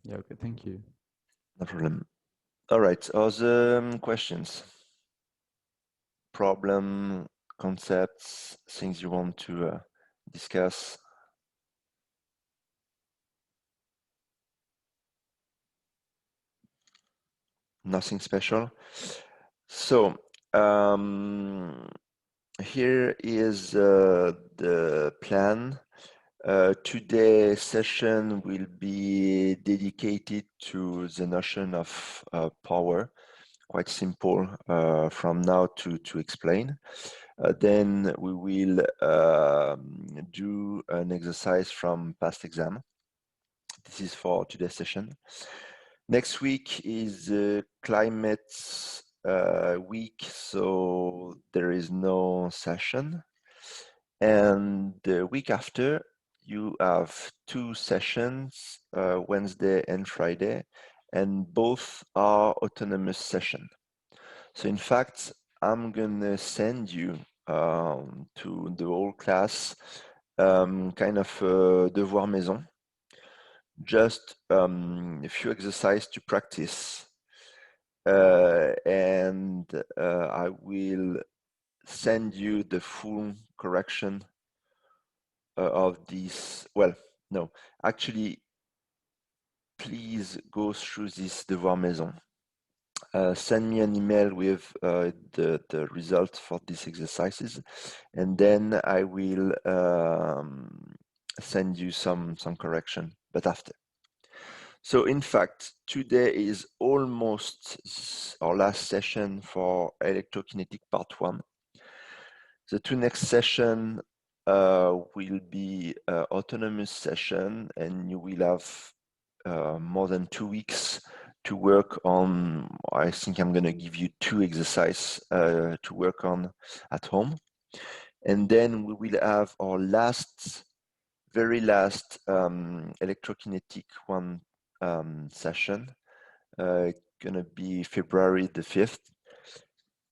Yeah, okay, thank you. No problem. All right, other questions, problem, concepts, things you want to discuss? Nothing special. So here is the plan. Today's session will be dedicated to the notion of power. Quite simple from now to explain. Then we will do an exercise from past exam. This is for today's session. Next week is climate week, so there is no session. And the week after, you have two sessions, Wednesday and Friday, and both are autonomous session. So in fact, I'm gonna send you to the whole class kind of devoir maison, just a few exercises to practice, and I will send you the full correction of this. Well, no, actually, please go through this devoir maison. Send me an email with the result for these exercises, and then I will send you some correction, but after. So in fact, today is almost our last session for electrokinetic part 1. The two next session will be autonomous session, and you will have more than 2 weeks to work on. I think I'm going to give you 2 exercises to work on at home. And then we will have our very last electrokinetic one session. Gonna be February the 5th.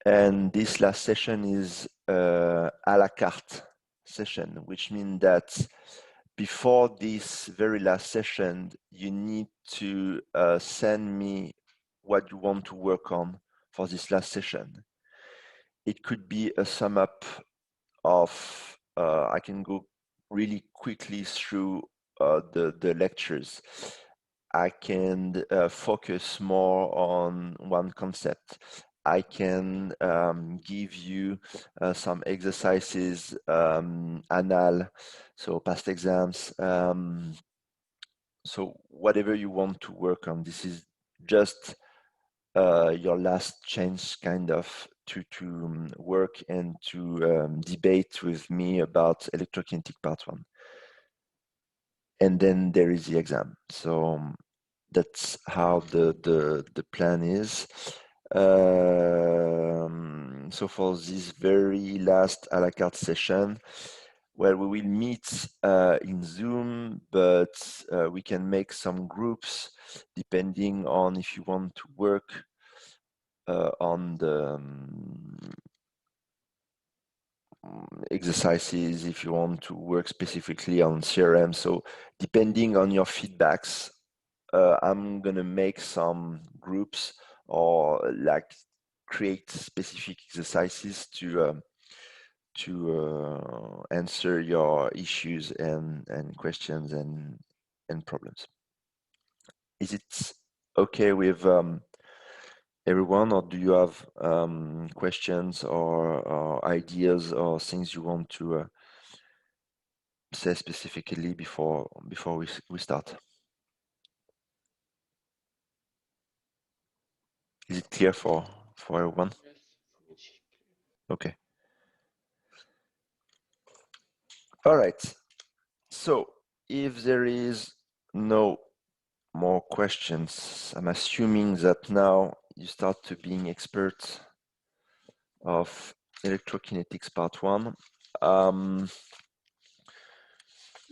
And this last session is a la carte session, which means that before this very last session, you need to send me what you want to work on for this last session. It could be a sum up of, I can go really quickly through the lectures. I can focus more on one concept. I can give you some exercises, anal, so past exams. So whatever you want to work on, this is just your last chance kind of to work and to debate with me about electrokinetic part 1. And then there is the exam. So that's how the plan is. So for this very last a la carte session, well, we will meet in Zoom, but we can make some groups depending on if you want to work on the exercises, if you want to work specifically on CRM. So depending on your feedbacks, I'm gonna make some groups or like create specific exercises to answer your issues and questions and problems. Is it okay with everyone, or do you have questions or ideas or things you want to say specifically before we start? Is it clear for everyone? Okay. All right. So if there is no more questions, I'm assuming that now you start to being expert of electrokinetics part 1.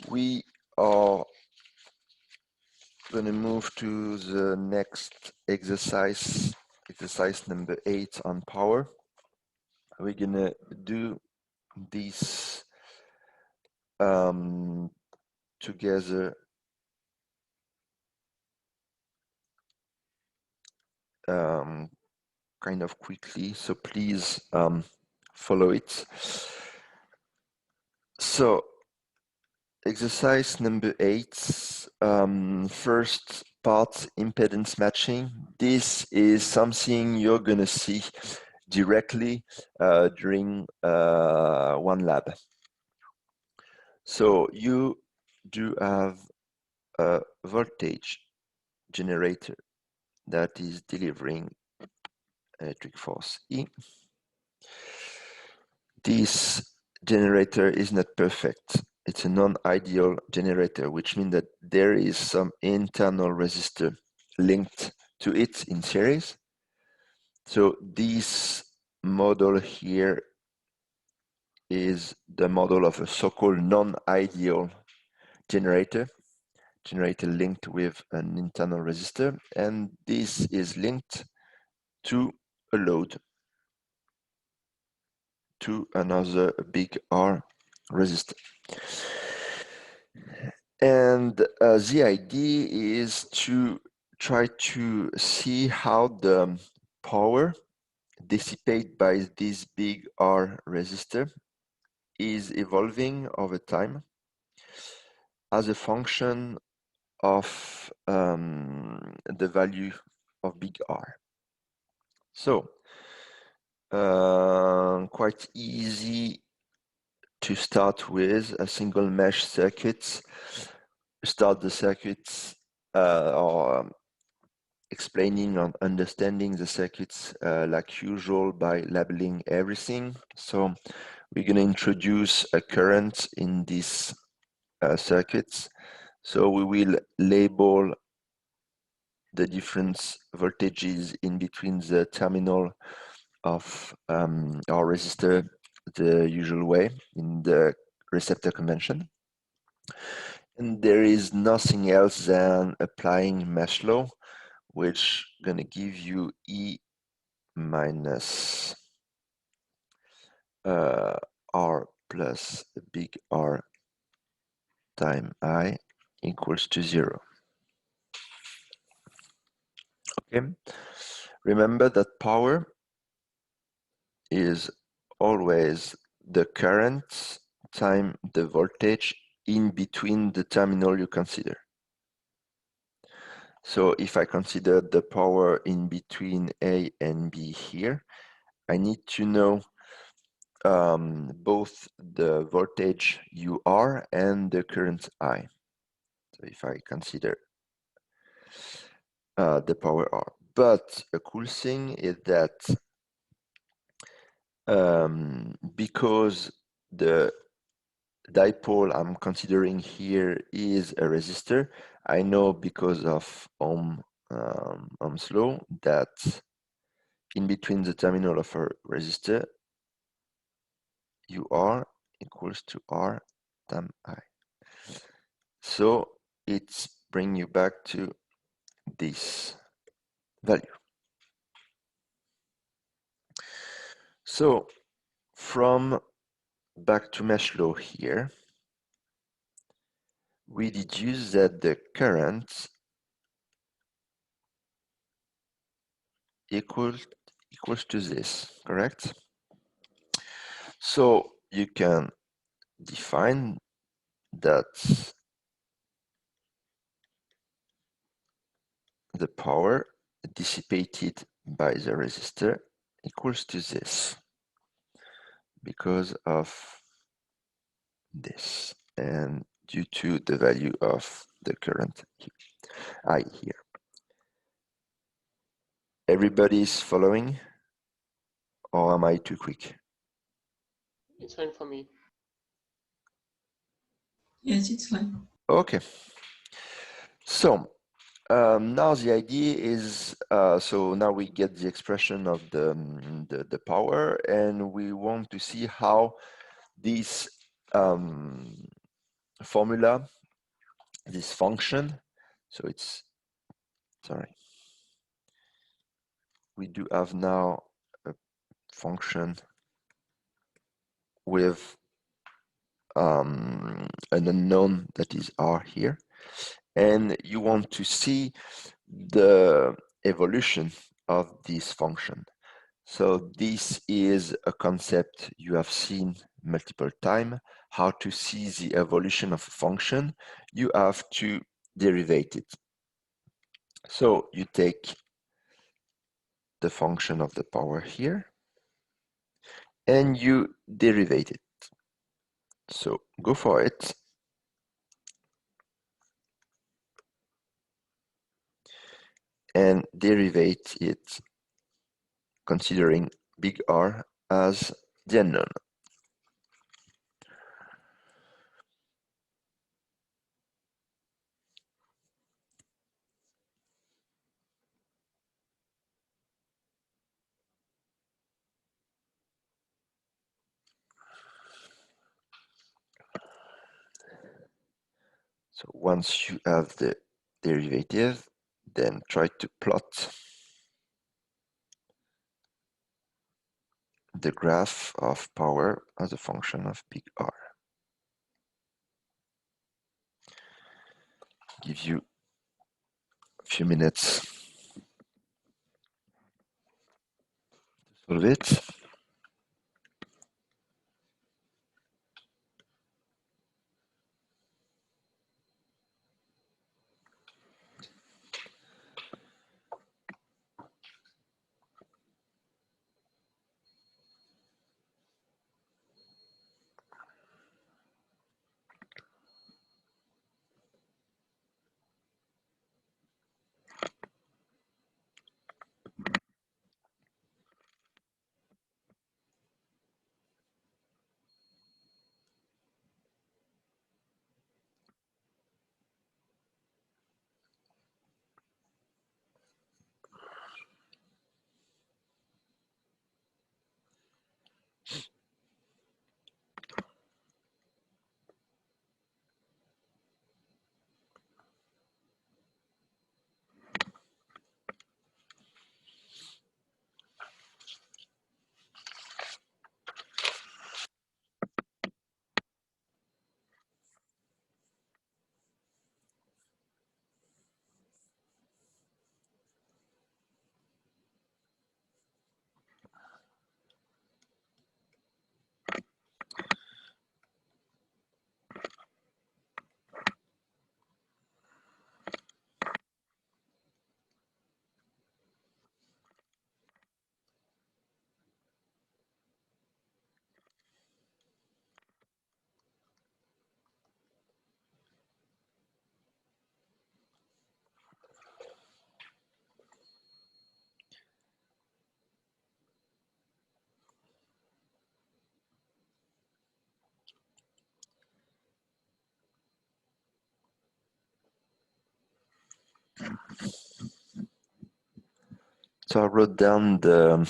We are going to move to the next exercise number 8 on power. We're going to do this together kind of quickly, so please follow it. So exercise number 8, first part, impedance matching. This is something you're going to see directly during one lab. So you do have a voltage generator that is delivering electric force E. This generator is not perfect. It's a non-ideal generator, which means that there is some internal resistor linked to it in series. So this model here is the model of a so-called non-ideal generator linked with an internal resistor, and this is linked to a load, to another big R resistor. And the idea is to try to see how the power dissipated by this big R resistor is evolving over time as a function of the value of big R. So quite easy to start with a single mesh circuit. Start the circuits or explaining and understanding the circuits like usual by labeling everything. So we're going to introduce a current in these circuits. So we will label the different voltages in between the terminal of our resistor the usual way in the receptor convention. And there is nothing else than applying mesh law, which gonna give you E minus R plus a big R time I equals to 0. Okay, remember that power is always the current time the voltage in between the terminal you consider. So if I consider the power in between A and B here, I need to know both the voltage UR and the current I. So if I consider the power R. But a cool thing is that because the dipole I'm considering here is a resistor, I know because of Ohm's law that in between the terminal of a resistor, UR equals to R times I. So it's bring you back to this value. So from back to mesh law here, we deduce that the current equals to this, correct? So you can define that the power dissipated by the resistor equals to this because of this and due to the value of the current I here. Everybody's following, or am I too quick? It's fine for me. Yes, it's fine. Okay. So now the idea is, so now we get the expression of the power, and we want to see how this formula, this function, so it's, sorry, we do have now a function with an unknown that is R here, and you want to see the evolution of this function. So this is a concept you have seen multiple times. How to see the evolution of a function, you have to derivate it. So you take the function of the power here and you derivate it. So go for it. And derivate it considering big R as the unknown. So once you have the derivative, then try to plot the graph of power as a function of big R. Give you a few minutes to solve it. So I wrote down the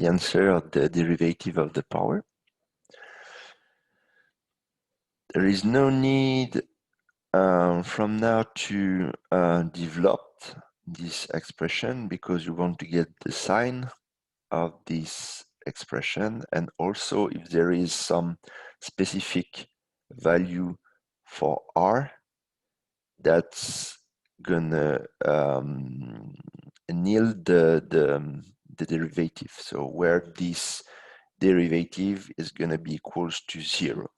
answer of the derivative of the power. There is no need from now to develop this expression because you want to get the sign of this expression, and also if there is some specific value for R that's gonna nil the derivative, so where this derivative is gonna be equals to 0.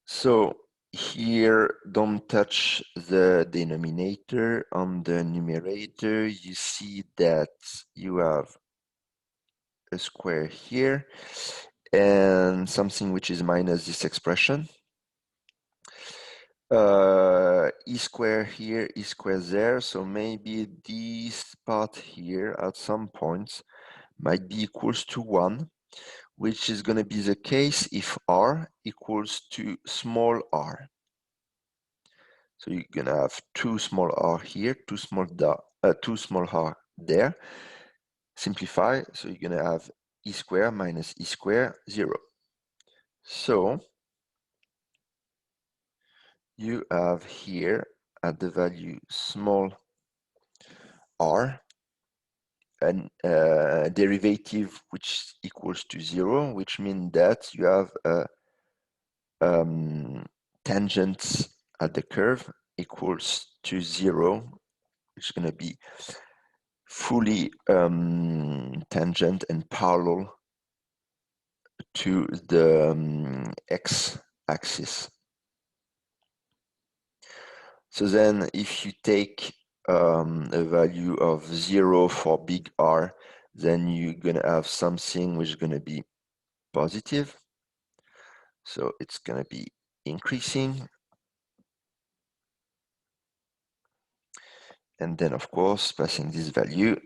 So here, don't touch the denominator. On the numerator, you see that you have a square here and something which is minus this expression. E square here, E square there, so maybe this part here at some points might be equals to 1, which is going to be the case if R equals to small r. So you're going to have two small r here, two small r there. Simplify, so you're going to have E square minus E square, 0. So you have here at the value small r an derivative which equals to 0, which means that you have a tangent at the curve equals to 0, which is going to be fully tangent and parallel to the x-axis. So then if you take a value of 0 for big R, then you're going to have something which is going to be positive. So it's going to be increasing. And then, of course, passing this value.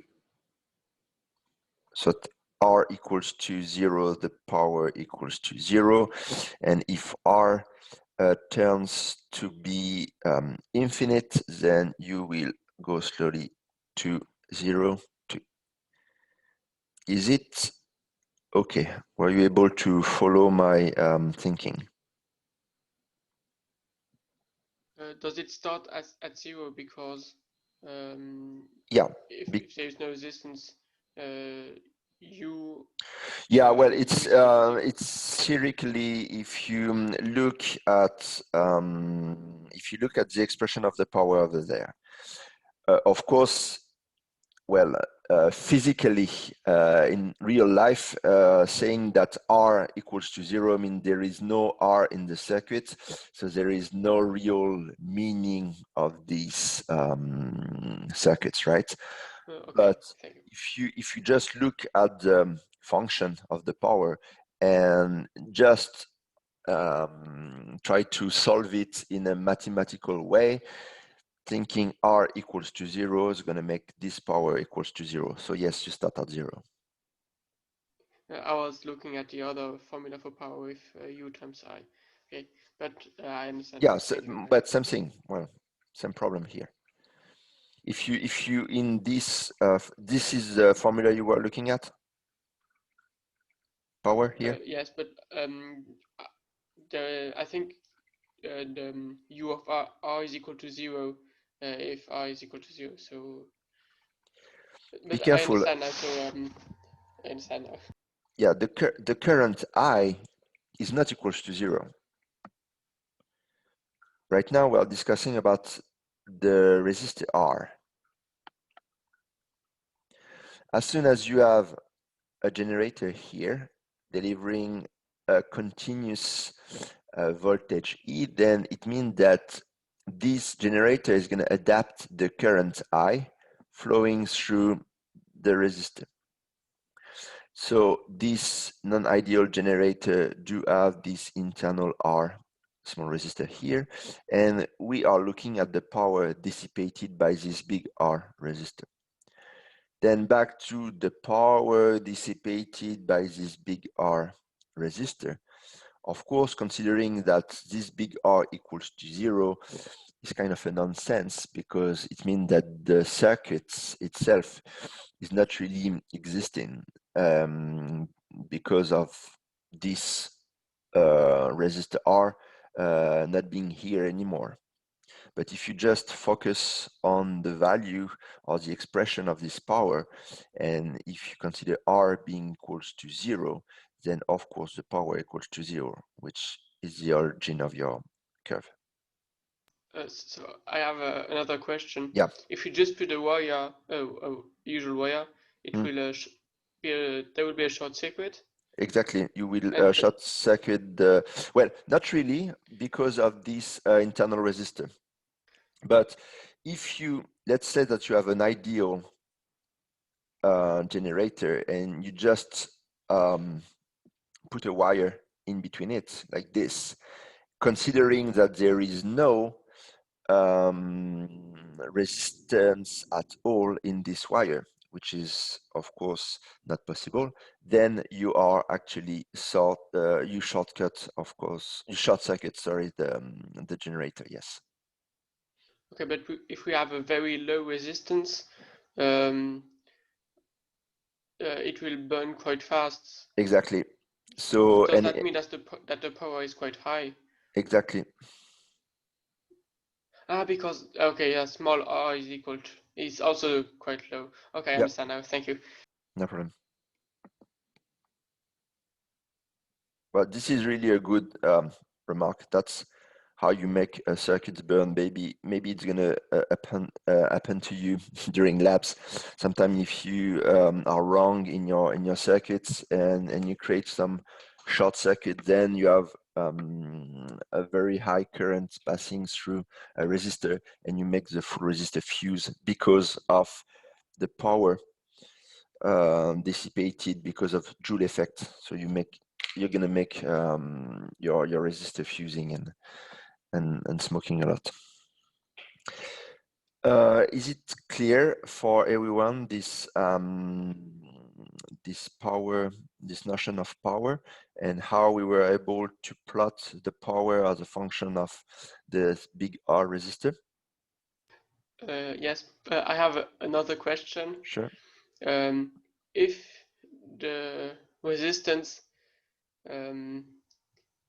So R equals to 0, the power equals to 0. And if R turns to be infinite, then you will go slowly to 0. Is it okay? Were you able to follow my thinking? Does it start at 0 because Yeah. if there is no resistance, you Yeah, well, u it's is equal to 0? it's theoretically, if you look at the expression of the power over there, of course, well, physically, in real life, saying that R equals to 0 means there is no R in the circuit, so there is no real meaning of these circuits, right? Okay, But thank you. if you just look at the function of the power and just try to solve it in a mathematical way, thinking R equals to 0 is going to make this power equals to 0. So yes, you start at 0. I was looking at the other formula for power with U times I. Okay, but I understand. Yeah, so, Thank you very much. but same thing. Well, same problem here. If you in this this is the formula you were looking at. Power here. Yes, but I think the U of R is equal to 0 if R is equal to 0. So, Be but I careful. understand now. So I understand now. Yeah, the current I is not equals to 0. Right now, we are discussing about the resistor R. As soon as you have a generator here delivering a continuous voltage E, then it means that this generator is going to adapt the current I flowing through the resistor. So this non-ideal generator do have this internal R small resistor here, and we are looking at the power dissipated by this big R resistor. Then back to the power dissipated by this big R resistor. Of course, considering that this big R equals to 0 is kind of a nonsense, because it means that the circuit itself is not really existing because of this resistor R not being here anymore. But if you just focus on the value or the expression of this power, and if you consider R being equals to 0, then of course the power equals to 0, which is the origin of your curve. So I have another question. Yeah. If you just put a wire, a usual wire, it will there will be a short circuit. Exactly. You will And short circuit the, well, not really, because of this internal resistor. But if you, let's say that you have an ideal generator and you just put a wire in between it like this, considering that there is no resistance at all in this wire, which is of course not possible, then you are actually you shortcut, of course, you short circuit, sorry, the generator, yes. okay, but if we have a very low resistance, it will burn quite fast. Exactly. So, Does and that mean that the power is quite high? exactly. Because okay, yeah, small r is also quite low. Okay, I Yeah, understand now. Thank you. no problem. Well, this is really a good remark. That's how you make circuits burn. Maybe it's gonna happen to you during labs. Sometimes if you are wrong in your circuits and you create some short circuit, then you have a very high current passing through a resistor, and you make the full resistor fuse because of the power dissipated because of Joule effect. So you're gonna make your resistor fusing and smoking a lot. Is it clear for everyone this this notion of power, and how we were able to plot the power as a function of the big R resistor? Yes, I have another question. Sure. If the resistance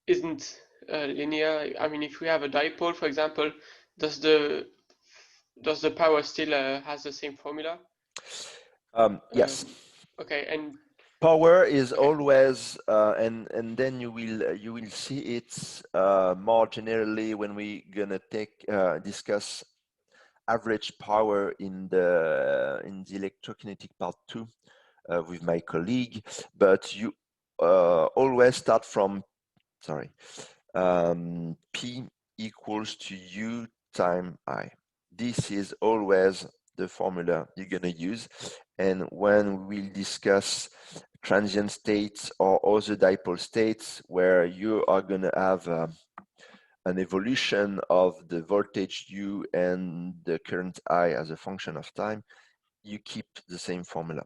isn't linear, I mean, if we have a dipole, for example, does the power still has the same formula? Yes. Okay, and Power is okay, always, and then you will see it more generally when we gonna discuss average power in the electrokinetic part 2 with my colleague. But you always start from P equals to U times I. This is always the formula you're gonna use, and when we'll discuss transient states or other dipole states where you are gonna have an evolution of the voltage U and the current I as a function of time, you keep the same formula.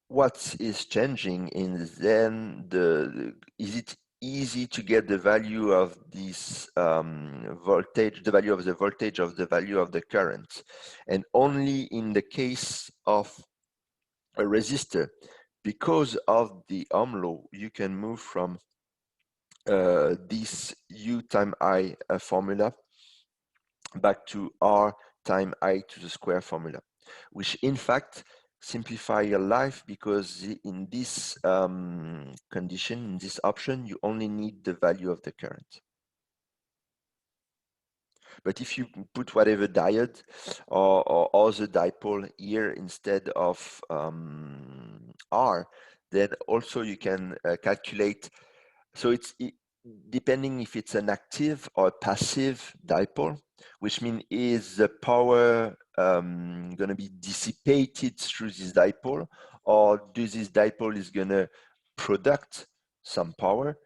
What is changing is then is it easy to get the value of this voltage, the value of the voltage of the value of the current, and only in the case of a resistor, because of the Ohm law, you can move from this U time I formula back to R time I to the square formula, which in fact simplify your life, because in this condition, in this option, you only need the value of the current. But if you put whatever diode or other dipole here instead of R, then also you can calculate. So depending if it's an active or passive dipole, which means is the power going to be dissipated through this dipole, or does this dipole is going to product some power?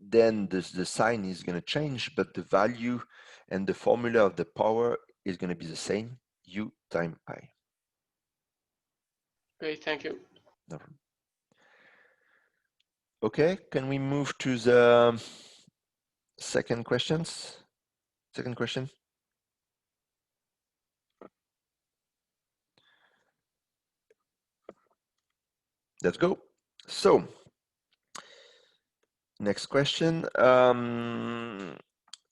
Then the sign is going to change, but the value and the formula of the power is going to be the same, U times I. great, thank you. No. Okay, can we move to the second question? Let's go. So, next question.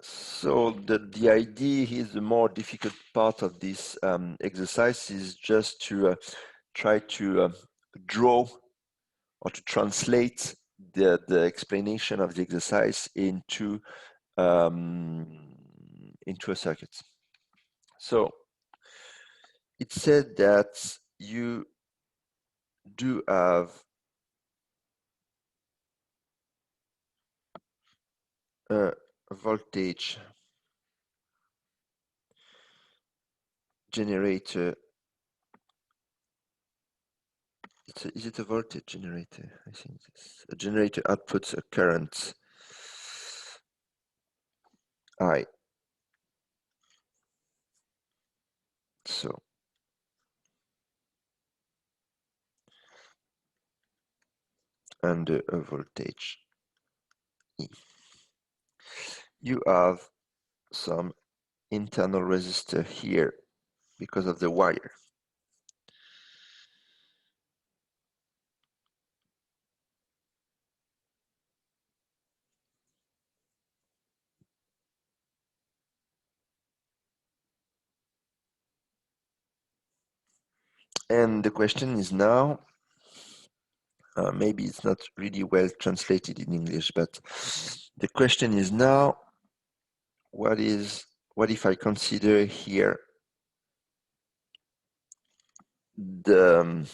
So the idea is the more difficult part of this exercise is just to try to draw or to translate the explanation of the exercise into a circuit. So it said that you do have a voltage generator. Is it a voltage generator? I think it's a generator outputs a current I. So under a voltage E. You have some internal resistor here because of the wire. And the question is now, Maybe it's not really well translated in English, but the question is now, what if I consider here the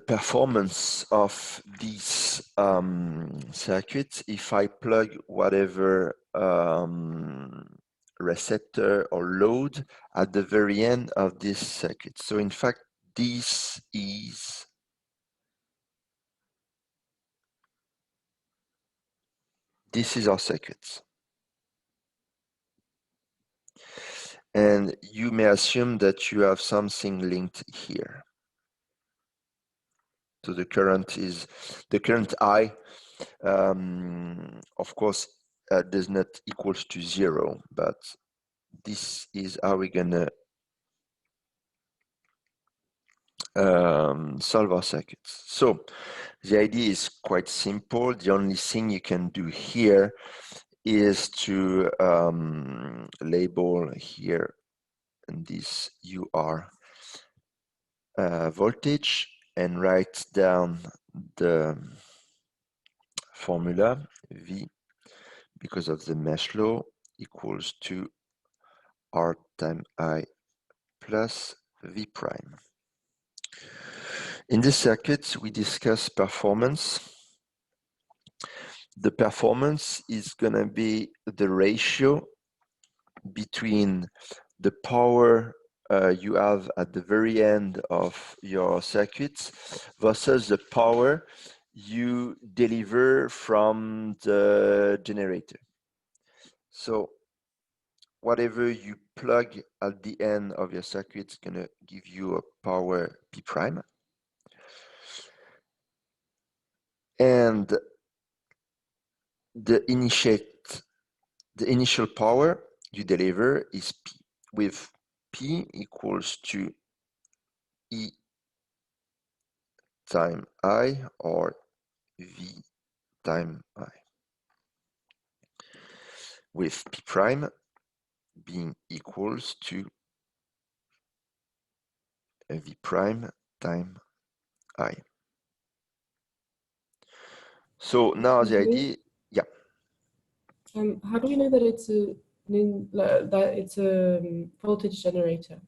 performance of these circuits if I plug whatever receptor or load at the very end of this circuit. So in fact, this is our circuit. And you may assume that you have something linked here. So the current I, of course, does not equals to 0, but this is how we're gonna solve our circuits. So the idea is quite simple. The only thing you can do here is to label here this UR voltage and write down the formula V, because of the mesh law, equals to R times I plus V prime. In this circuit, we discuss performance. The performance is going to be the ratio between the power you have at the very end of your circuits versus the power you deliver from the generator. So whatever you plug at the end of your circuit is going to give you a power P prime. And the initial power you deliver is P, with P equals to E time I or V time I, with P prime being equals to V prime time I. So now the idea, yeah. How do we know that it's a voltage generator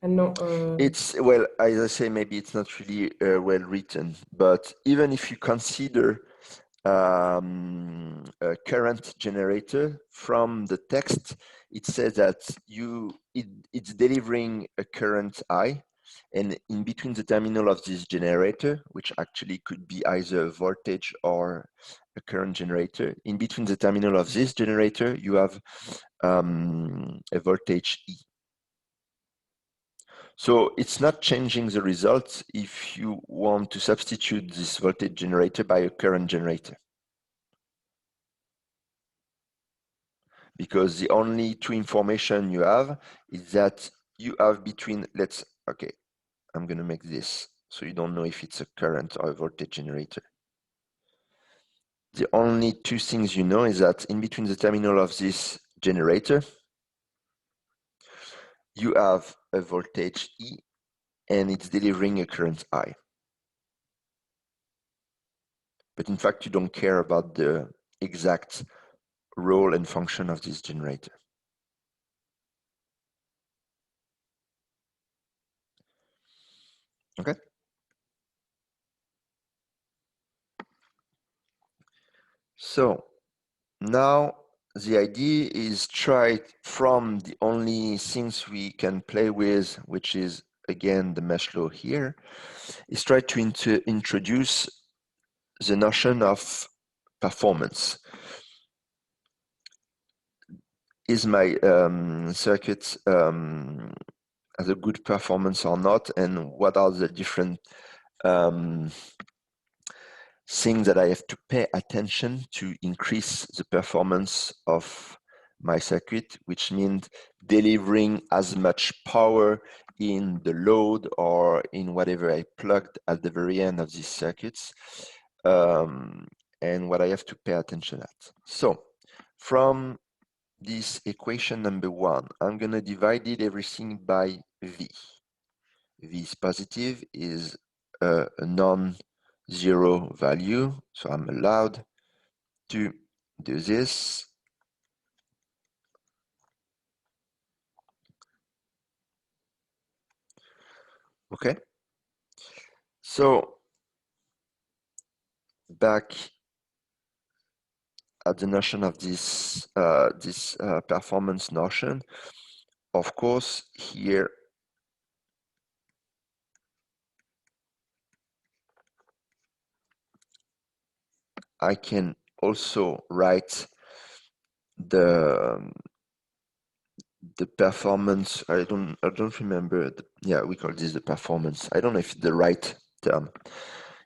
and not It's, well, as I say, maybe it's not really well written, but even if you consider a current generator, from the text, it says that it's delivering a current I, and in between the terminal of this generator, which actually could be either a voltage or a current generator, in between the terminal of this generator, you have a voltage E. So it's not changing the results if you want to substitute this voltage generator by a current generator. Because the only two information you have is that you have between, okay, I'm gonna make this so you don't know if it's a current or a voltage generator. The only two things you know is that in between the terminal of this generator, you have a voltage E and it's delivering a current I. But in fact, you don't care about the exact role and function of this generator. Okay. So now the idea is try from the only things we can play with, which is again the mesh law here, is try to introduce the notion of performance. Is my circuit has a good performance or not, and what are the different things that I have to pay attention to increase the performance of my circuit, which means delivering as much power in the load or in whatever I plugged at the very end of these circuits, and what I have to pay attention at. So from this equation number 1, I'm going to divide everything by V. V is positive, is a non-zero value. So I'm allowed to do this. Okay. So back at the notion of this performance notion, of course, here I can also write the performance. I don't remember. Yeah, we call this the performance. I don't know if it's the right term.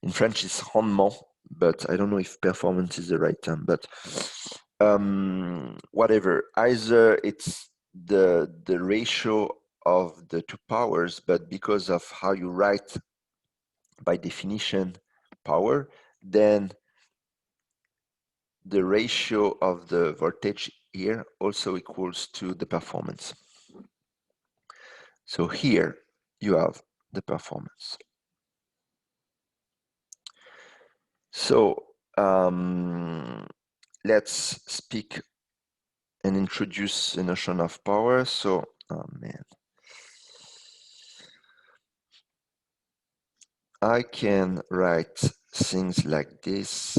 In French, it's rendement, but I don't know if performance is the right term. But whatever, either it's the ratio of the two powers, but because of how you write by definition power, then the ratio of the voltage here also equals to the performance. So here you have the performance. So let's speak and introduce the notion of power. So, oh man, I can write things like this.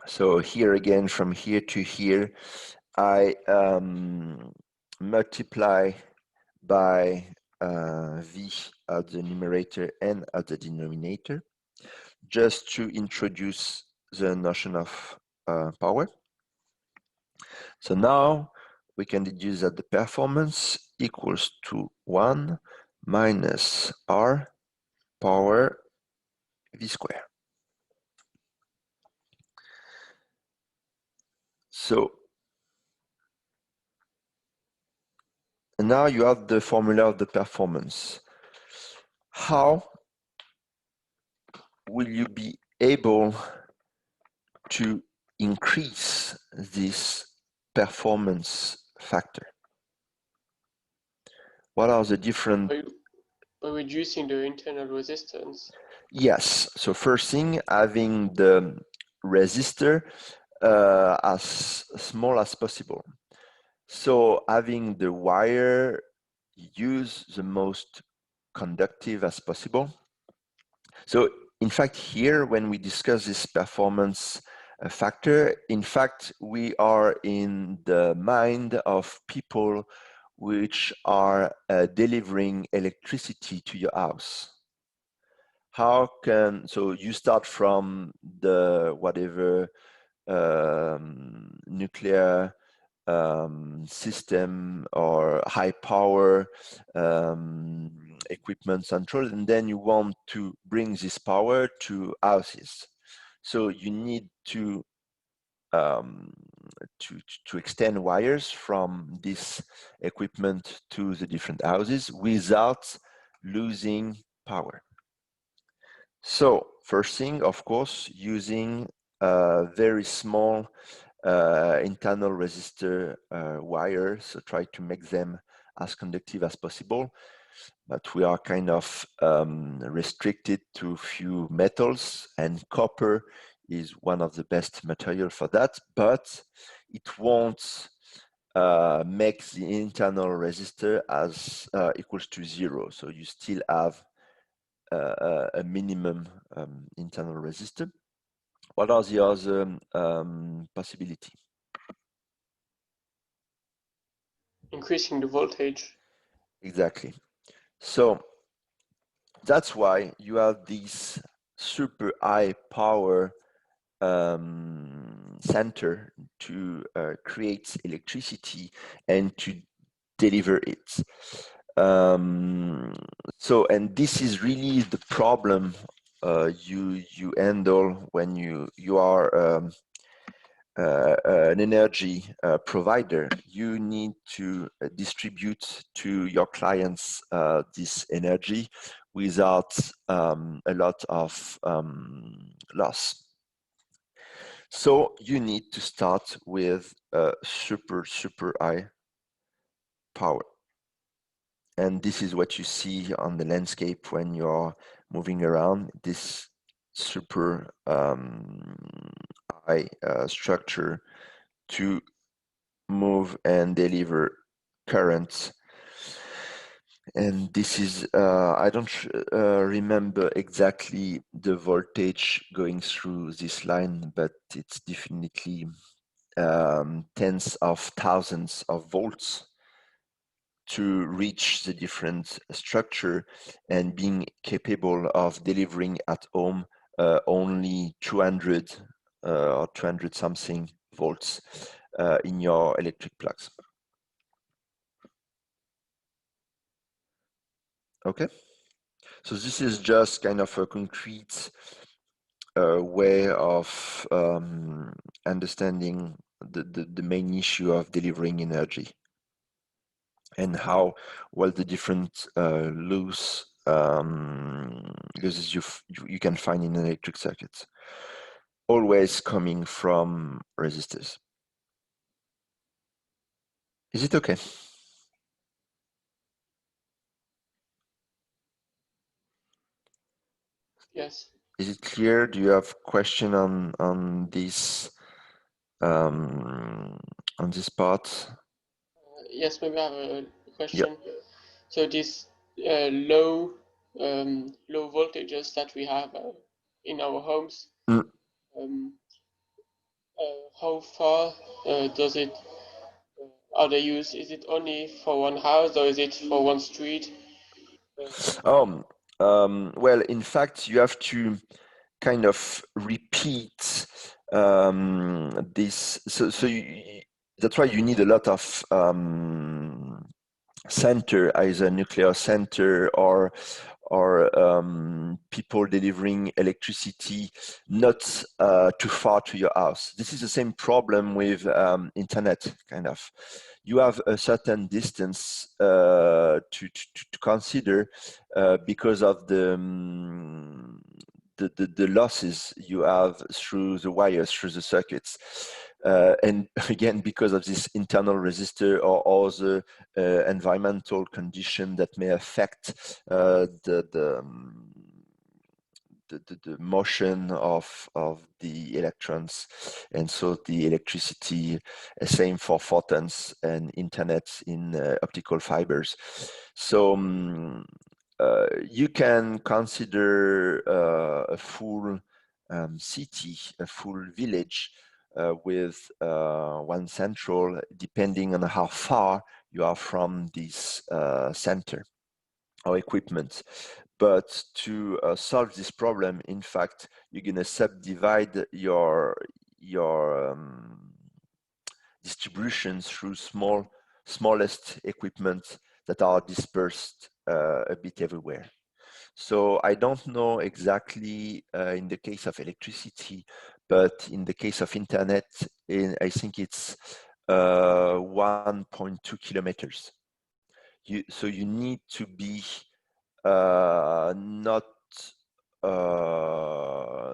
So here again, from here to here, I multiply by V at the numerator and at the denominator, just to introduce the notion of power. So now we can deduce that the performance equals to 1 minus R power V square. So now you have the formula of the performance. How will you be able to increase this performance factor? What are the different... By reducing the internal resistance. Yes, so first thing, having the resistor as small as possible. So having the wire use the most conductive as possible. So in fact, here, when we discuss this performance factor, in fact, we are in the mind of people which are delivering electricity to your house. How can, so you start from the whatever nuclear system or high power equipment central, and then you want to bring this power to houses. So you need to extend wires from this equipment to the different houses without losing power. So first thing, of course, using a very small internal resistor wires, so try to make them as conductive as possible. But we are kind of restricted to few metals, and copper is one of the best material for that, but it won't make the internal resistor as equals to 0. So you still have a minimum internal resistor. What are the other possibility? Increasing the voltage. Exactly. So that's why you have these super high power center to create electricity and to deliver it. So, and this is really the problem you handle when you are an energy provider. You need to distribute to your clients this energy without a lot of loss. So you need to start with a super high power. And this is what you see on the landscape when you're moving around, this super high structure to move and deliver currents. And this is, I don't remember exactly the voltage going through this line, but it's definitely tens of thousands of volts to reach the different structure, and being capable of delivering at home only 200 or 200 something volts in your electric plugs. Okay, so this is just kind of a concrete way of understanding the main issue of delivering energy, and how well the different losses you can find in electric circuits, always coming from resistors. Is it okay? Yes. Is it clear? Do you have question on this part? Yes, maybe I have a Yeah. question. So these low voltages that we have in our homes, um, how far does it are they used? Is it only for one house, or is it for one street? Well, in fact, you have to kind of repeat this. That's why you need a lot of center, either nuclear center or people delivering electricity not too far to your house. This is the same problem with internet, kind of. You have a certain distance to consider because of the losses you have through the wires, through the circuits. And again, because of this internal resistor or other environmental condition that may affect the motion of the electrons, and so the electricity, same for photons and internet in optical fibers. So you can consider a full city, a full village with one central, depending on how far you are from this center or equipment. But to solve this problem, in fact, you're going to subdivide your distribution through smallest equipment that are dispersed a bit everywhere. So I don't know exactly in the case of electricity, but in the case of internet, I think it's 1.2 kilometers. So you need to be not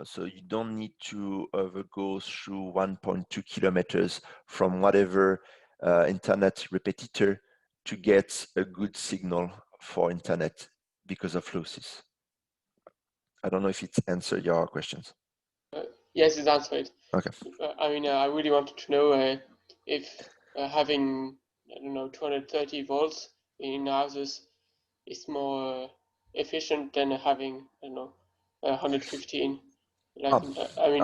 so you don't need to go through 1.2 kilometers from whatever internet repetitor to get a good signal for internet because of losses. I don't know if it answered your questions. Yes, it answered. Okay. I mean, I really wanted to know if having, I don't know, 230 volts in houses is more efficient than having, I don't know, 115. Like, I mean,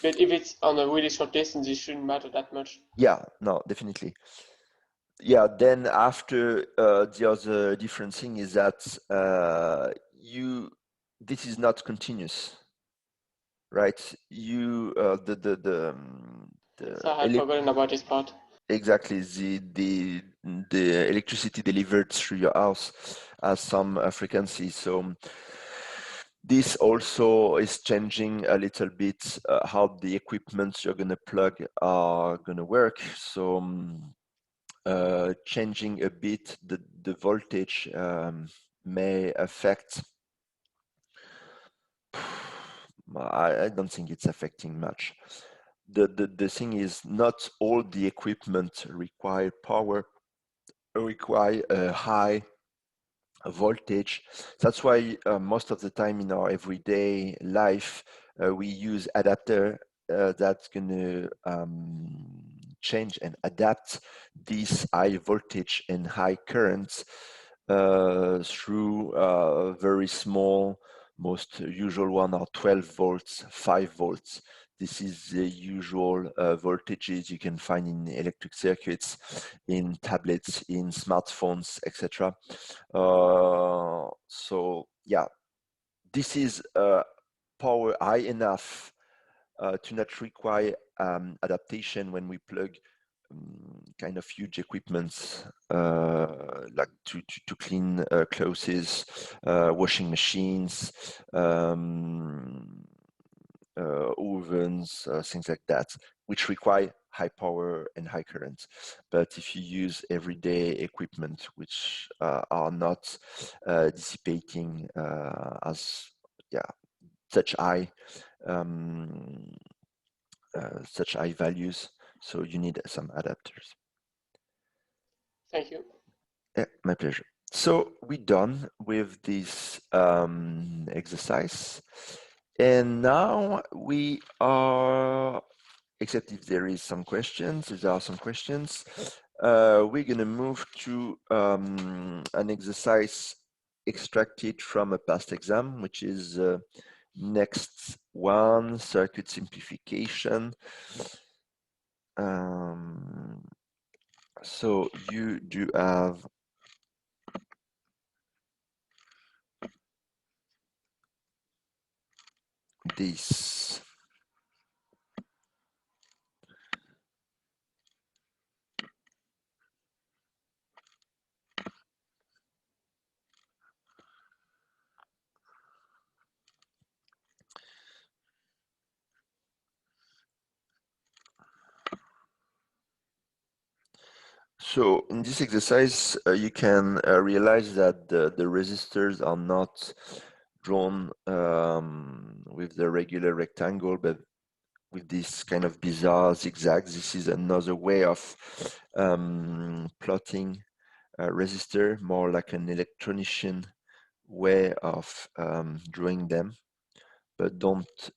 but if it's on a really short distance, it shouldn't matter that much. Yeah, no, definitely. Yeah, then after the other different thing is that this is not continuous, right? So I had forgotten about this part. Exactly, the electricity delivered through your house has some frequency. So this also is changing a little bit how the equipment you're going to plug are going to work. So changing a bit the voltage may affect, I don't think it's affecting much. The thing is, not all the equipment require a high voltage. That's why most of the time in our everyday life, we use adapter that's going to change and adapt these high voltage and high currents through very small, most usual one are 12 volts, 5 volts. This is the usual voltages you can find in electric circuits, in tablets, in smartphones, etc. So yeah, this is power high enough to not require adaptation when we plug kind of huge equipments like to clean clothes, washing machines, ovens, things like that, which require high power and high current. But if you use everyday equipment which are not dissipating as such high values, so you need some adapters. Thank you. Yeah, my pleasure. So we're done with this exercise, and now we are, except if there is some questions, if there are some questions, we're going to move to an exercise extracted from a past exam, which is next one, circuit simplification. So you do have this. So in this exercise, you can realize that the resistors are not drawn with the regular rectangle, but with this kind of bizarre zigzags. This is another way of plotting a resistor, more like an electronician way of drawing them. But don't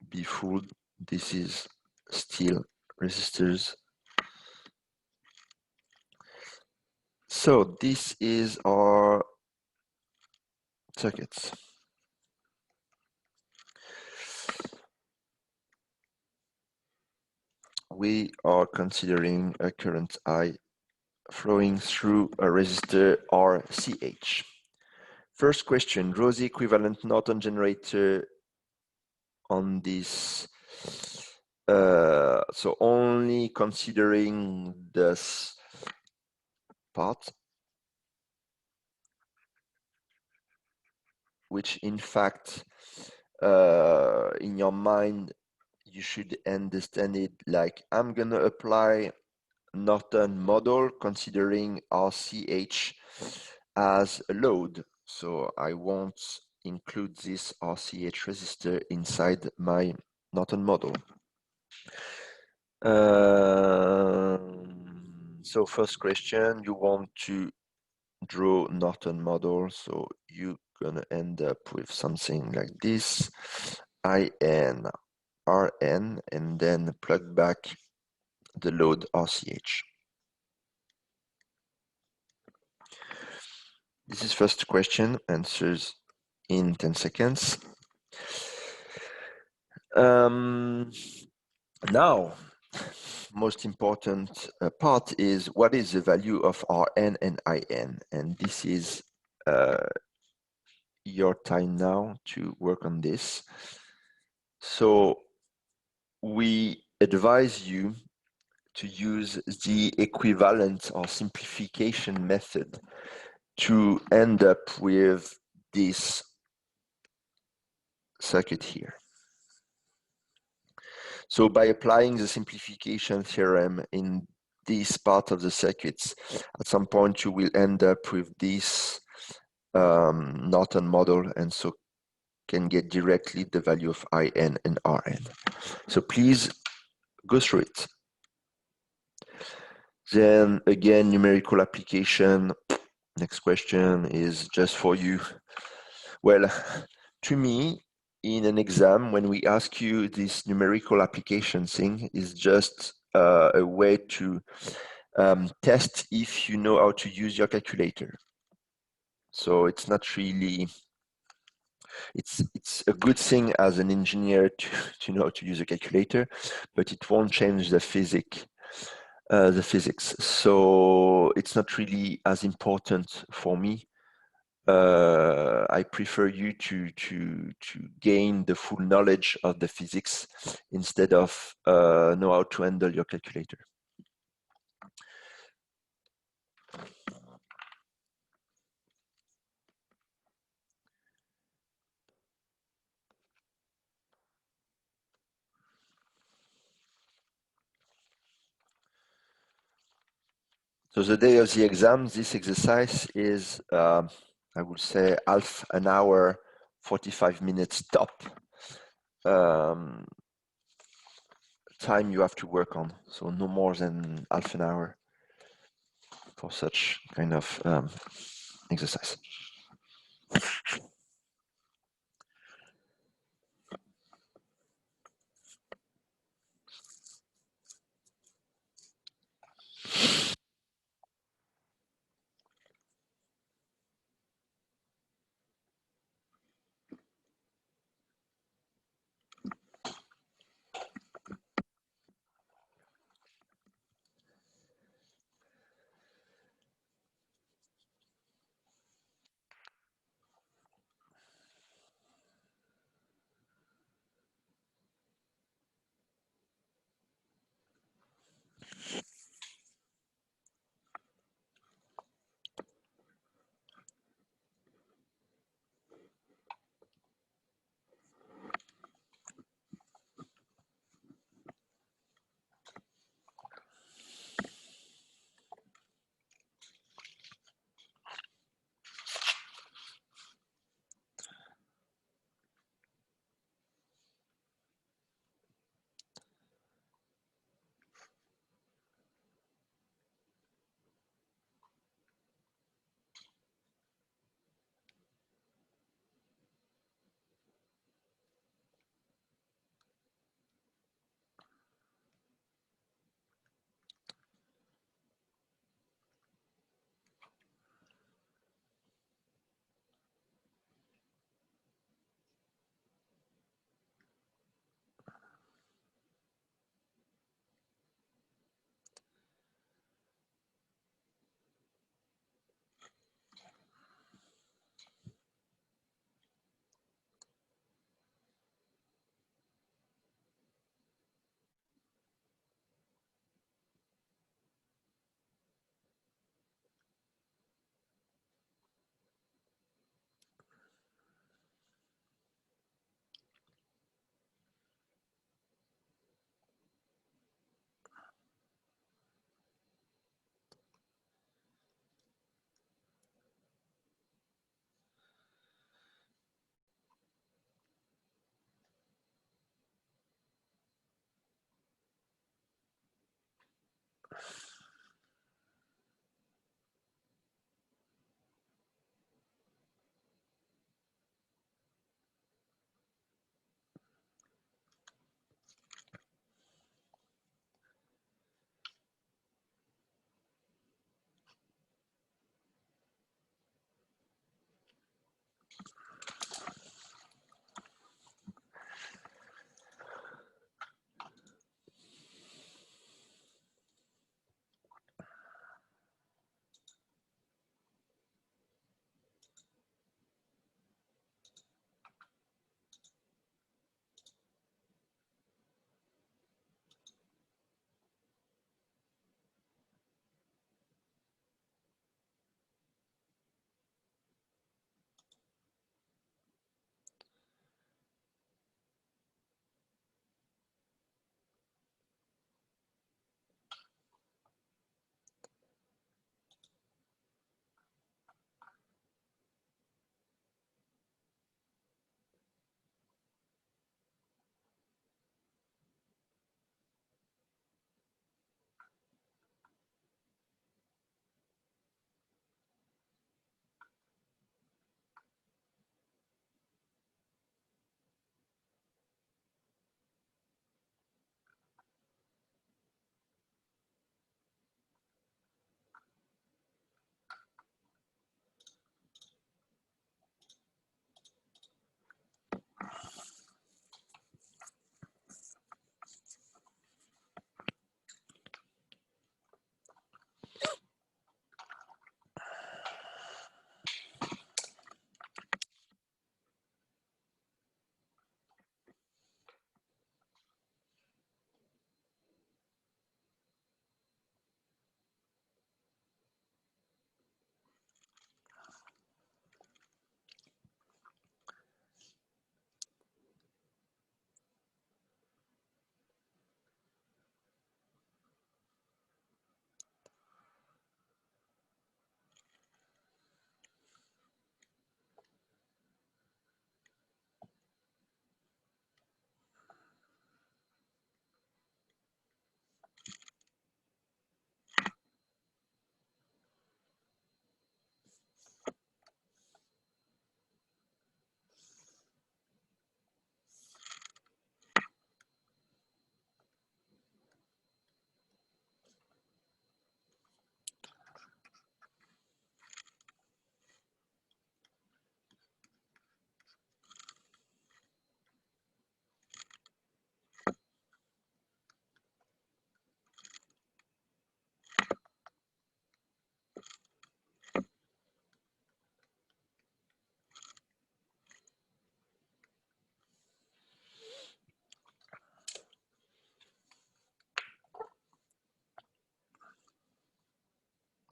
be fooled. This is still resistors. So this is our circuits. We are considering a current I flowing through a resistor RCH. First question, draw the equivalent Norton generator on this. So only considering this part, which in fact, in your mind, you should understand it like I'm gonna apply Norton model considering RCH as a load. So I won't include this RCH resistor inside my Norton model. So first question, you want to draw Norton model. So you're gonna end up with something like this, IN, RN, and then plug back the load RCH. This is first question, answers in 10 seconds. Now, most important part is what is the value of Rn and In, and this is your time now to work on this. So we advise you to use the equivalent or simplification method to end up with this circuit here. So by applying the simplification theorem in this part of the circuits, at some point you will end up with this Norton model, and so can get directly the value of IN and RN. So please go through it. Then again, numerical application. Next question is just for you. Well, to me, in an exam, when we ask you this numerical application thing, is just a way to test if you know how to use your calculator. So it's not really, it's a good thing as an engineer to know how to use a calculator, but it won't change the physics. So it's not really as important for me. I prefer you to gain the full knowledge of the physics instead of know how to handle your calculator. So the day of the exam, this exercise is, I would say, half an hour, 45 minutes top time you have to work on. So no more than half an hour for such kind of exercise.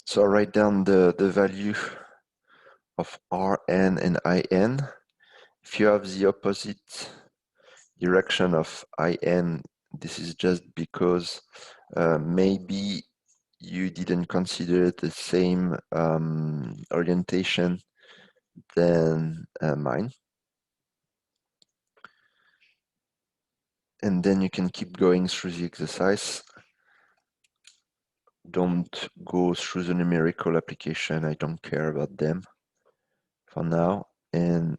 So I write down the value of Rn and In. If you have the opposite direction of In, this is just because maybe you didn't consider the same orientation than mine. And then you can keep going through the exercise. Don't go through the numerical application. I don't care about them for now. And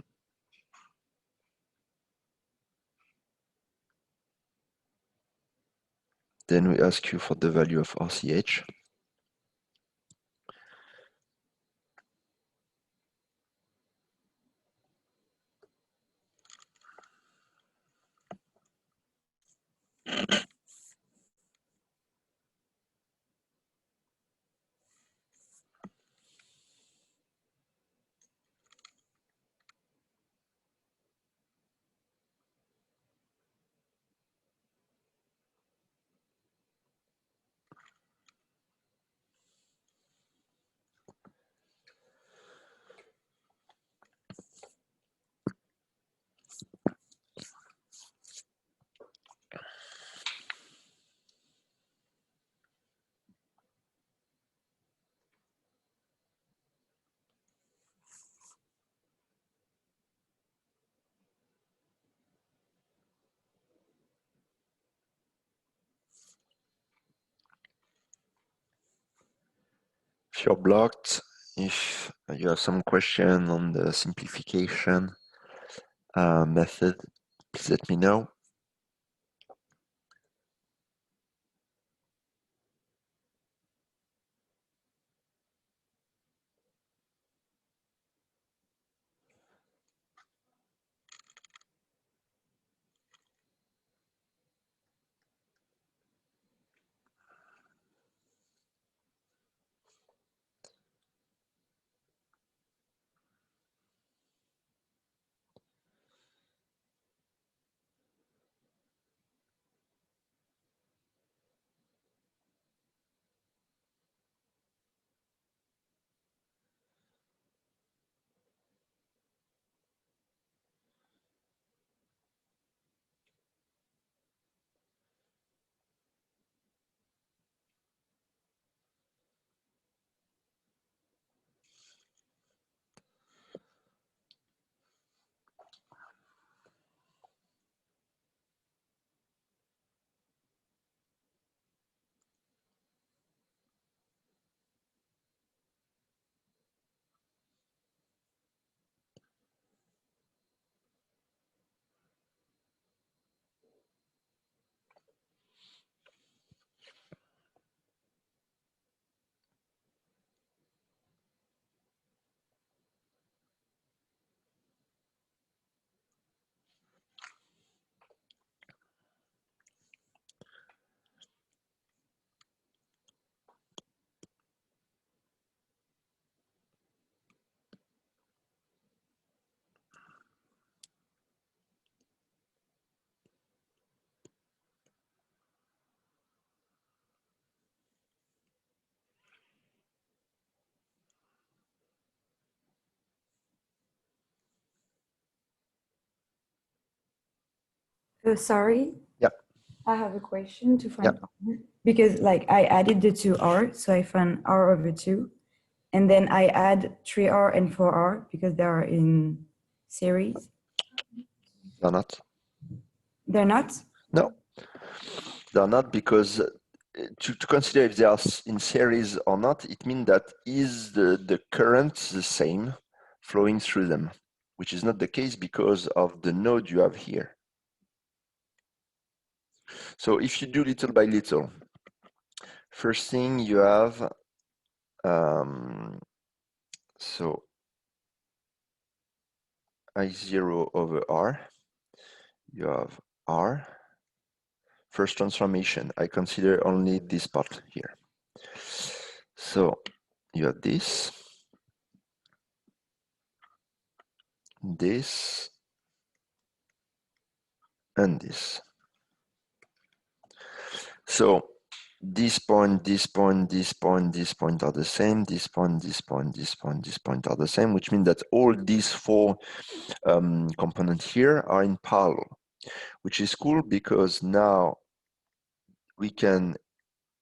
then we ask you for the value of RCH. If you're blocked, if you have some question on the simplification method, please let me know. Sorry. Yeah. I have a question to find Yeah. R, because like I added the 2R, so I found R over 2. And then I add 3R and 4R because they are in series. They're not. They're not? No, they're not, because to consider if they are in series or not, it means that is the current the same flowing through them, which is not the case because of the node you have here. So if you do little by little, first thing you have, so I0 over R, you have R. First transformation, I consider only this part here. So you have this, this, and this. So this point, this point, this point, this point are the same, this point, this point, this point, this point are the same, which means that all these four components here are in parallel, which is cool because now we can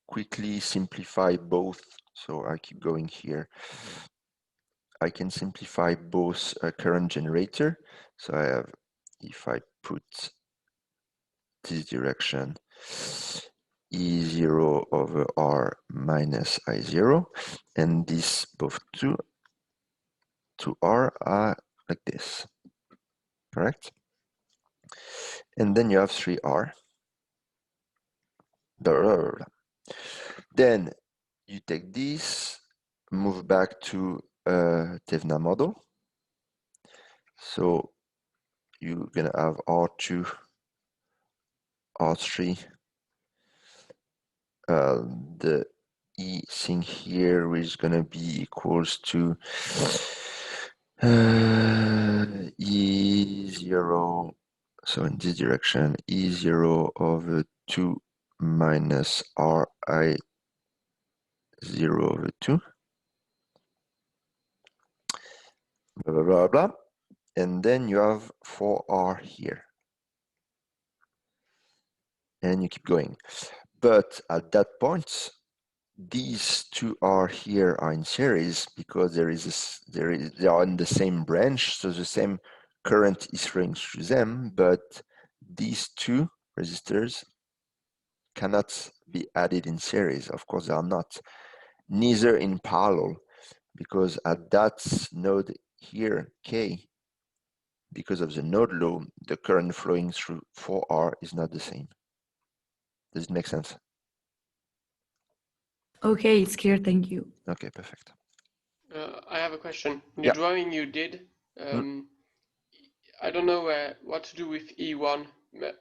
quickly simplify both. So I keep going here. I can simplify both a current generator. So I have, if I put this direction, E0 over R minus I0, and this both two R are like this, correct? And then you have 3R. Then you take this, move back to a Tevna model. So you're gonna have R2, R3, the E thing here is gonna be equals to E0, so in this direction, E0 over 2 minus Ri0 over 2, blah, blah, blah, blah. And then you have 4R here. And you keep going. But at that point, these two R here are in series because they are in the same branch, so the same current is flowing through them, but these two resistors cannot be added in series. Of course, they are not. Neither in parallel, because at that node here, K, because of the node law, the current flowing through 4R is not the same. Does it make sense? Okay, it's clear. Thank you. Okay, perfect. I have a question. In the Yeah. drawing you did, I don't know what to do with E1.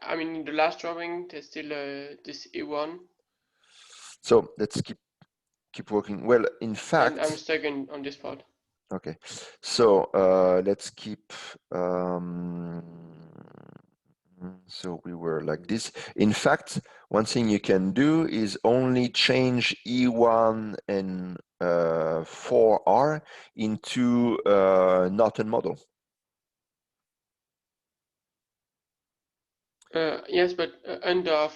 I mean, in the last drawing, there's still this E1. So let's keep working. Well, in fact, I'm stuck on this part. okay. So let's keep. So we were like this. In fact, one thing you can do is only change E1 and 4R into Norton model. Yes, but under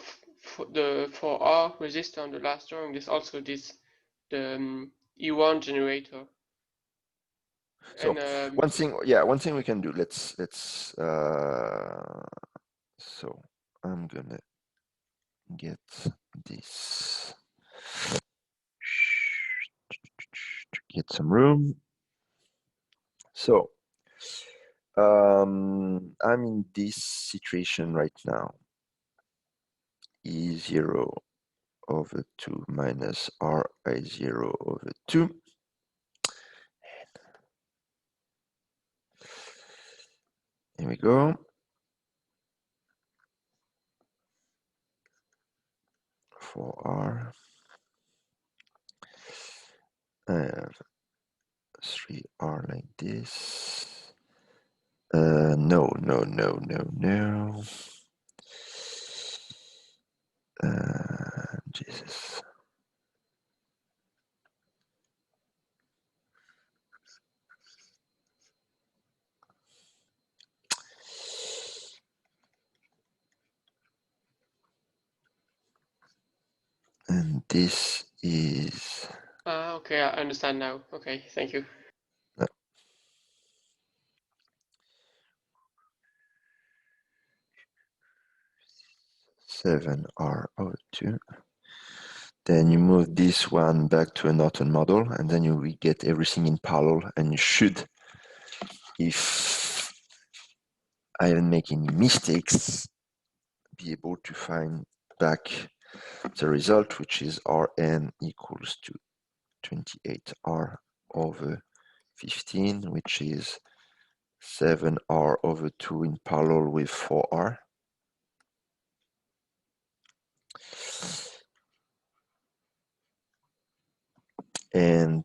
the 4R resistor on the last drawing, there's also the E1 generator. So and one thing we can do. Let's. So I'm gonna get this to get some room. So I'm in this situation right now. E0 over 2 minus Ri0 over 2. Here we go. 4R. I have 3R like this. No. Jesus. And this is... okay, I understand now. Okay, thank you. 7R over 2. Then you move this one back to a Norton model, and then you will get everything in parallel, and you should, if I don't make any mistakes, be able to find back the result, which is Rn equals to 28R over 15, which is 7R over 2 in parallel with 4R. And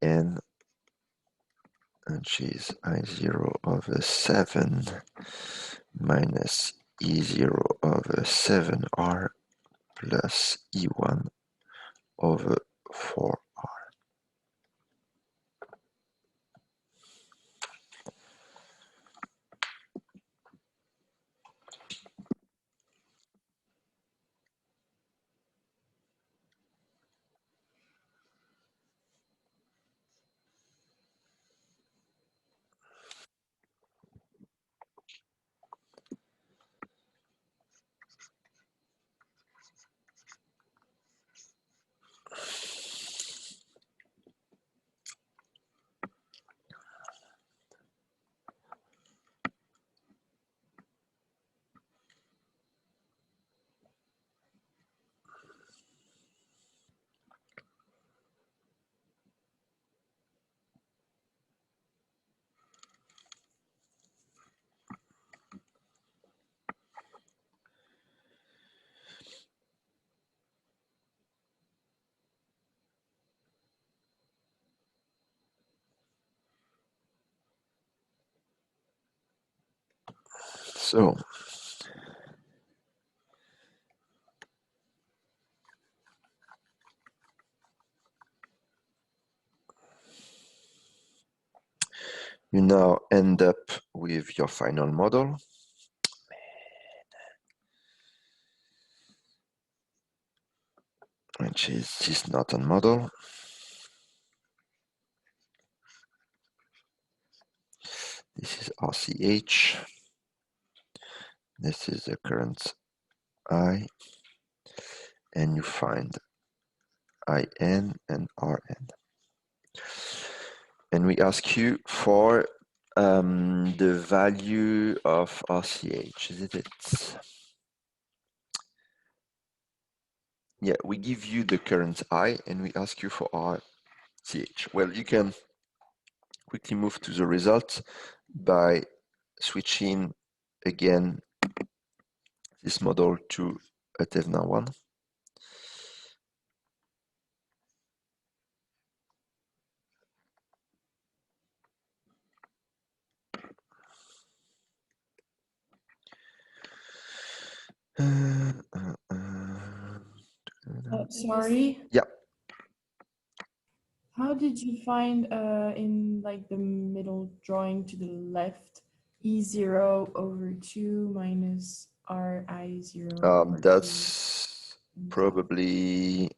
In, which is I0 over 7 minus E0 over 7R plus E1 over 4. So you now end up with your final model. Which is this Norton model. This is RCH. This is the current I, and you find IN and RN. And we ask you for the value of RCH, is it? Yeah, we give you the current I and we ask you for RCH. Well, you can quickly move to the result by switching again this model to a Tevna one. Sorry. Yeah. How did you find in like the middle drawing to the left E0 over 2 minus RI0 over 2? That's probably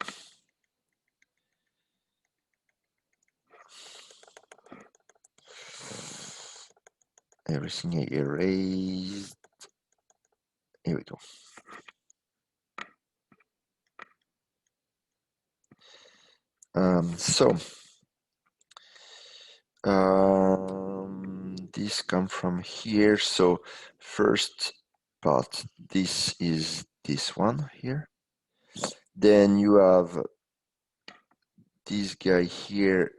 everything I erased. Here we go. This come from here. So first part, this is this one here. Then you have this guy here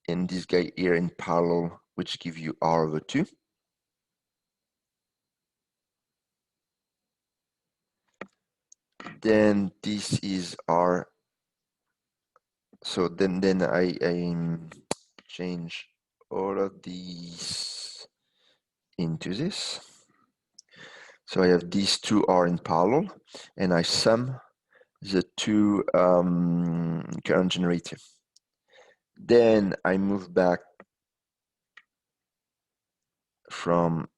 and this guy here in parallel, which give you R over 2. Then this is R. So then I change all of these into this. So I have these two are in parallel, and I sum the two current generator. Then I move back from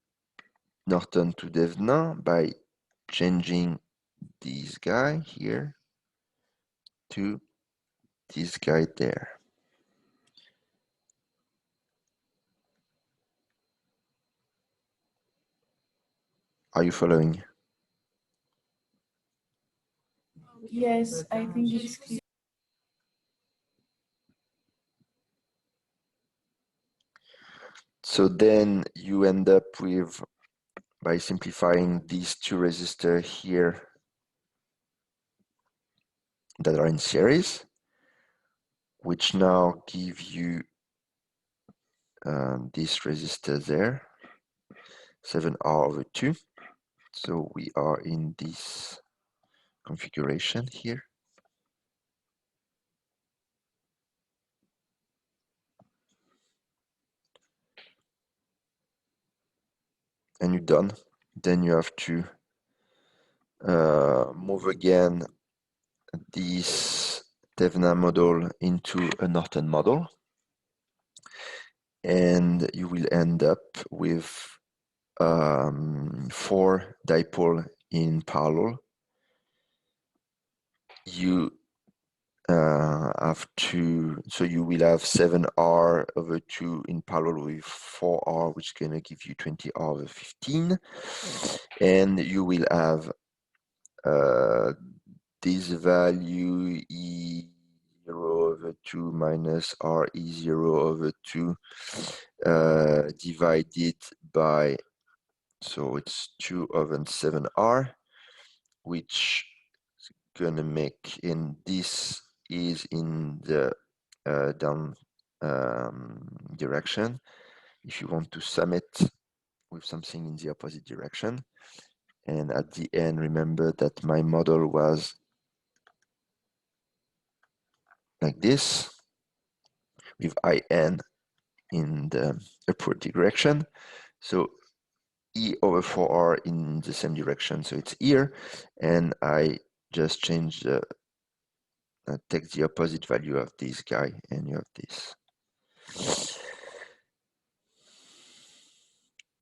Norton to Devna by changing this guy here to this guy there. Are you following? Yes, I think it's clear. So then you end up with, by simplifying these two resistors here that are in series, which now give you this resistor there, 7R over 2. So we are in this configuration here. And you're done. Then you have to move again this Tevna model into a Norton model, and you will end up with 4 dipole in parallel. You have to, so you will have 7R over 2 in parallel with 4R, which is going to give you 20R over 15. And you will have this value E0 over 2 minus R E0 over 2 divided by, so it's 2 over 7R, which is going to make, in this is in the down direction. If you want to sum it with something in the opposite direction, and at the end, remember that my model was like this, with IN in the upward direction. So E over 4R in the same direction, so it's here, and I just change the, take the opposite value of this guy, and you have this.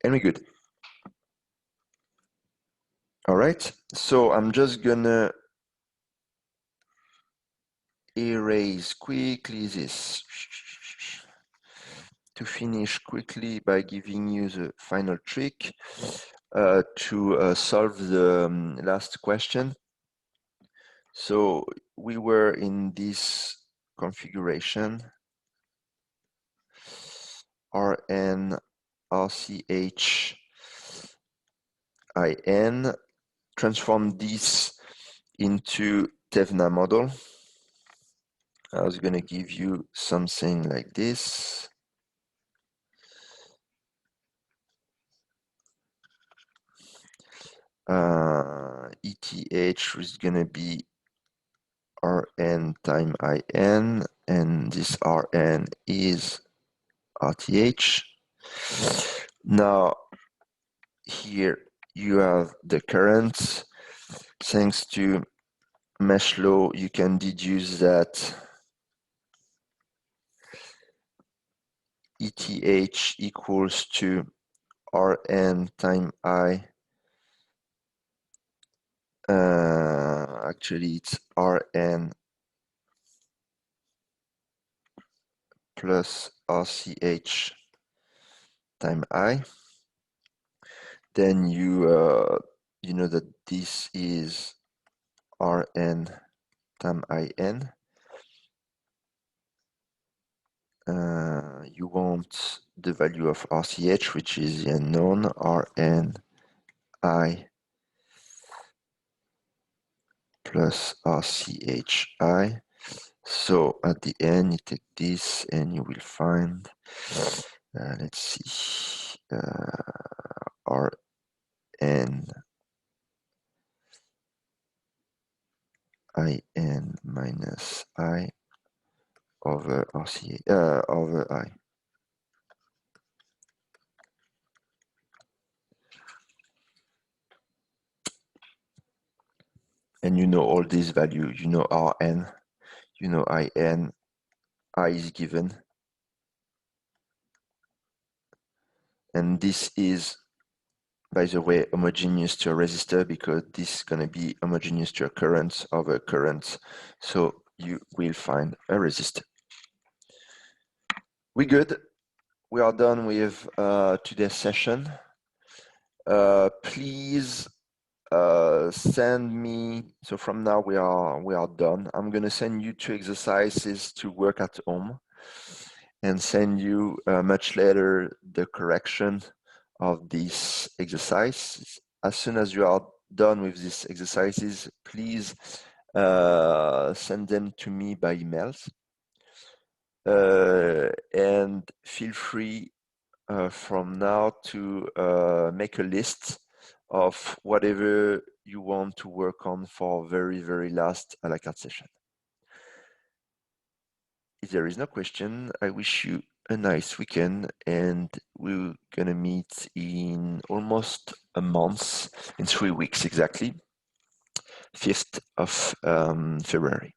And we're good. All right, so I'm just gonna erase quickly this to finish quickly by giving you the final trick to solve the last question. So we were in this configuration, Rn RCH IN, transform this into Tevna model. I was going to give you something like this. ETH is going to be Rn time IN, and this Rn is RTH. Now, here you have the currents. Thanks to mesh law, you can deduce that ETH equals to Rn time I. Actually, it's Rn plus RCH time I. Then you know that this is Rn time IN. You want the value of RCH, which is the unknown, Rn I plus RCHI. So at the end, you take this and you will find, let's see, Rn IN minus I over RCH over I. And you know all these values, you know Rn, you know IN, I is given. And this is, by the way, homogeneous to a resistor, because this is going to be homogeneous to a current over current. So you will find a resistor. We good. We are done with today's session. Please send me, so from now we are done. I'm going to send you 2 exercises to work at home and send you much later the correction of this exercise. As soon as you are done with these exercises, please send them to me by emails. And feel free from now to make a list of whatever you want to work on for very last a la carte session. If there is no question, I wish you a nice weekend, and we're gonna meet in almost a month, in 3 weeks exactly. 5th of February.